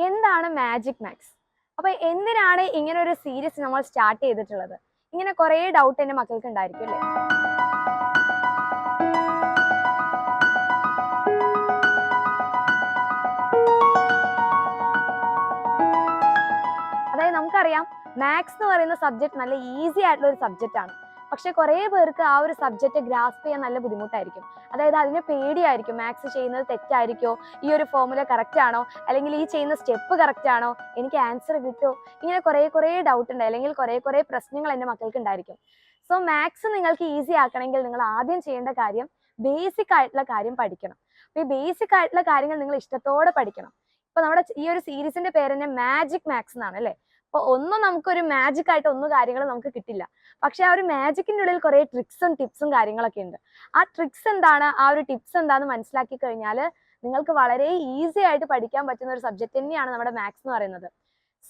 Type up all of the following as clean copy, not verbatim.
എന്താണ് magic maths? അപ്പൊ എന്തിനാണ് ഇങ്ങനെ ഒരു സീരീസ് നമ്മൾ സ്റ്റാർട്ട് ചെയ്തിട്ടുള്ളത്? ഇങ്ങനെ കുറെ ഡൗട്ട് എന്റെ മക്കൾക്ക് ഉണ്ടായിരിക്കും അല്ലേ? അതായത് നമുക്കറിയാം മാത്സ് എന്ന് പറയുന്ന സബ്ജക്ട് നല്ല ഈസി ആയിട്ടുള്ള ഒരു സബ്ജക്റ്റ് ആണ്. പക്ഷെ കുറെ പേർക്ക് ആ ഒരു സബ്ജക്റ്റ് ഗ്രാസ്പ് ചെയ്യാൻ നല്ല ബുദ്ധിമുട്ടായിരിക്കും. അതായത് അതിന് പേടിയായിരിക്കും, മാത്സ് ചെയ്യുന്നത് തെറ്റായിരിക്കോ, ഈ ഒരു ഫോർമുല കറക്റ്റ് ആണോ, അല്ലെങ്കിൽ ഈ ചെയ്യുന്ന സ്റ്റെപ്പ് കറക്റ്റ് ആണോ, എനിക്ക് ആൻസർ കിട്ടുമോ, ഇങ്ങനെ കുറെ ഡൗട്ട് ഉണ്ട്, അല്ലെങ്കിൽ കുറെ പ്രശ്നങ്ങൾ എൻ്റെ മക്കൾക്ക് ഉണ്ടായിരിക്കും. സോ മാത്സ് നിങ്ങൾക്ക് ഈസി ആക്കണമെങ്കിൽ നിങ്ങൾ ആദ്യം ചെയ്യേണ്ട കാര്യം ബേസിക് ആയിട്ടുള്ള കാര്യം പഠിക്കണം. അപ്പൊ ഈ ബേസിക് ആയിട്ടുള്ള കാര്യങ്ങൾ നിങ്ങൾ ഇഷ്ടത്തോടെ പഠിക്കണം. ഇപ്പൊ നമ്മുടെ ഈ ഒരു സീരീസിന്റെ പേര് തന്നെ മാജിക് മാത്സ് എന്നാണ് അല്ലെ. അപ്പൊ ഒന്നും നമുക്കൊരു മാജിക് ആയിട്ട് ഒന്നും കാര്യങ്ങൾ നമുക്ക് കിട്ടില്ല. പക്ഷെ ആ ഒരു മാജിക്കിന്റെ ഉള്ളിൽ കുറെ ട്രിക്സും ടിപ്സും കാര്യങ്ങളൊക്കെ ഉണ്ട്. ആ ട്രിക്സ് എന്താണ്, ആ ഒരു ടിപ്സ് എന്താണെന്ന് മനസ്സിലാക്കി കഴിഞ്ഞാൽ നിങ്ങൾക്ക് വളരെ ഈസി ആയിട്ട് പഠിക്കാൻ പറ്റുന്ന ഒരു സബ്ജക്ട് തന്നെയാണ് നമ്മുടെ മാത്സ് എന്ന് പറയുന്നത്.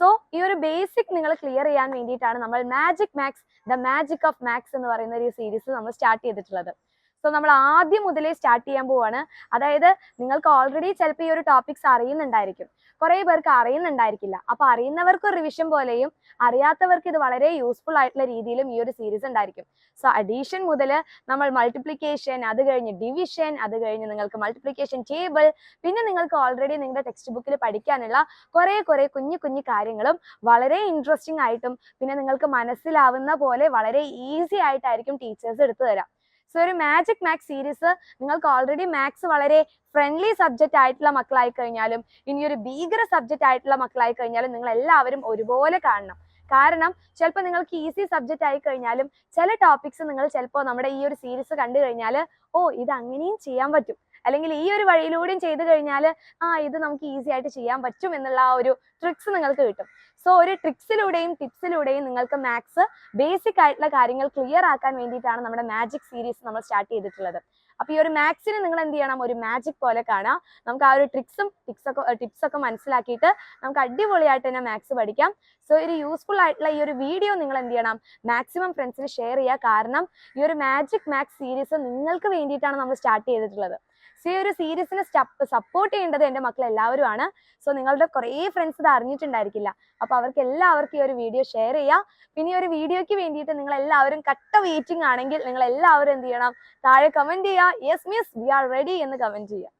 സോ ഈ ഒരു ബേസിക് നിങ്ങൾ ക്ലിയർ ചെയ്യാൻ വേണ്ടിയിട്ടാണ് നമ്മൾ magic maths, the magic of maths എന്ന് പറയുന്ന ഒരു സീരീസ് നമ്മൾ സ്റ്റാർട്ട് ചെയ്തിട്ടുള്ളത്. സോ നമ്മൾ ആദ്യം മുതലേ സ്റ്റാർട്ട് ചെയ്യാൻ പോവാണ്. അതായത് നിങ്ങൾക്ക് ഓൾറെഡി ചിലപ്പോൾ ഈ ഒരു ടോപ്പിക്സ് അറിയുന്നുണ്ടായിരിക്കും, കുറെ പേർക്ക് അറിയുന്നുണ്ടായിരിക്കില്ല. അപ്പൊ അറിയുന്നവർക്ക് റിവിഷൻ പോലെയും അറിയാത്തവർക്ക് ഇത് വളരെ യൂസ്ഫുൾ ആയിട്ടുള്ള രീതിയിലും ഈ ഒരു സീരീസ് ഉണ്ടായിരിക്കും. സോ അഡീഷൻ മുതൽ നമ്മൾ മൾട്ടിപ്ലിക്കേഷൻ, അത് കഴിഞ്ഞ് ഡിവിഷൻ, അത് കഴിഞ്ഞ് നിങ്ങൾക്ക് മൾട്ടിപ്ലിക്കേഷൻ ടേബിൾ, പിന്നെ നിങ്ങൾക്ക് ഓൾറെഡി നിങ്ങളുടെ ടെക്സ്റ്റ് ബുക്കിൽ പഠിക്കാനുള്ള കുറെ കുഞ്ഞു കാര്യങ്ങളും വളരെ ഇൻട്രസ്റ്റിംഗ് ആയിട്ടും പിന്നെ നിങ്ങൾക്ക് മനസ്സിലാവുന്ന പോലെ വളരെ ഈസി ആയിട്ടായിരിക്കും ടീച്ചേഴ്സ് എടുത്തു തരാം. സോ ഒരു മാജിക് മാത്സ് സീരീസ് നിങ്ങൾക്ക് ഓൾറെഡി മാത്സ് വളരെ ഫ്രണ്ട്ലി സബ്ജക്റ്റ് ആയിട്ടുള്ള മക്കളായി കഴിഞ്ഞാലും ഇനി ഒരു ഭീകര സബ്ജക്റ്റ് ആയിട്ടുള്ള മക്കളായി കഴിഞ്ഞാലും നിങ്ങൾ എല്ലാവരും ഒരുപോലെ കാണണം. കാരണം ചിലപ്പോൾ നിങ്ങൾക്ക് ഈസി സബ്ജക്റ്റ് ആയി കഴിഞ്ഞാലും ചില ടോപ്പിക്സ് നിങ്ങൾ ചിലപ്പോൾ നമ്മുടെ ഈ ഒരു സീരീസ് കണ്ടു കഴിഞ്ഞാൽ ഓ ഇത് അങ്ങനെയും ചെയ്യാൻ പറ്റും, അല്ലെങ്കിൽ ഈ ഒരു വഴിയിലൂടെയും ചെയ്തു കഴിഞ്ഞാൽ ഇത് നമുക്ക് ഈസി ആയിട്ട് ചെയ്യാൻ പറ്റും എന്നുള്ള ആ ഒരു ട്രിക്സ് നിങ്ങൾക്ക് കിട്ടും. സോ ഒരു ട്രിക്സിലൂടെയും ടിപ്സിലൂടെയും നിങ്ങൾക്ക് മാത്സ് ബേസിക് ആയിട്ടുള്ള കാര്യങ്ങൾ ക്ലിയർ ആക്കാൻ വേണ്ടിയിട്ടാണ് നമ്മുടെ മാജിക് സീരീസ് നമ്മൾ സ്റ്റാർട്ട് ചെയ്തിട്ടുള്ളത്. അപ്പൊ ഈ ഒരു മാത്സിന് നിങ്ങൾ എന്ത് ചെയ്യണം, ഒരു മാജിക് പോലെ കാണാം. നമുക്ക് ആ ഒരു ടിപ്സും ടിപ്സ് ഒക്കെ മനസ്സിലാക്കിയിട്ട് നമുക്ക് അടിപൊളിയായിട്ട് തന്നെ മാത്സ് പഠിക്കാം. സോ ഒരു യൂസ്ഫുൾ ആയിട്ടുള്ള ഈ ഒരു വീഡിയോ നിങ്ങൾ എന്ത് ചെയ്യണം, മാക്സിമം ഫ്രണ്ട്സിന് ഷെയർ ചെയ്യുക. കാരണം ഈ ഒരു മാജിക് മാത്സ് സീരീസ് നിങ്ങൾക്ക് വേണ്ടിയിട്ടാണ് നമ്മൾ സ്റ്റാർട്ട് ചെയ്തിട്ടുള്ളത്. സോ ഈ ഒരു സീരീസിനെ സപ്പോർട്ട് ചെയ്യേണ്ടത് എൻ്റെ മക്കൾ എല്ലാവരും ആണ്. സോ നിങ്ങളുടെ കുറേ ഫ്രണ്ട്സ് ഇത് അറിഞ്ഞിട്ടുണ്ടായിരിക്കില്ല. അപ്പൊ അവർക്ക് എല്ലാവർക്കും ഈ ഒരു വീഡിയോ ഷെയർ ചെയ്യുക. പിന്നെ ഈ ഒരു വീഡിയോയ്ക്ക് വേണ്ടിയിട്ട് നിങ്ങൾ എല്ലാവരും കട്ട വെയിറ്റിംഗ് ആണെങ്കിൽ നിങ്ങൾ എല്ലാവരും എന്ത് ചെയ്യണം, താഴെ കമന്റ് ചെയ്യുക, yes miss we are ready എന്ന് കമന്റ് ചെയ്യുക.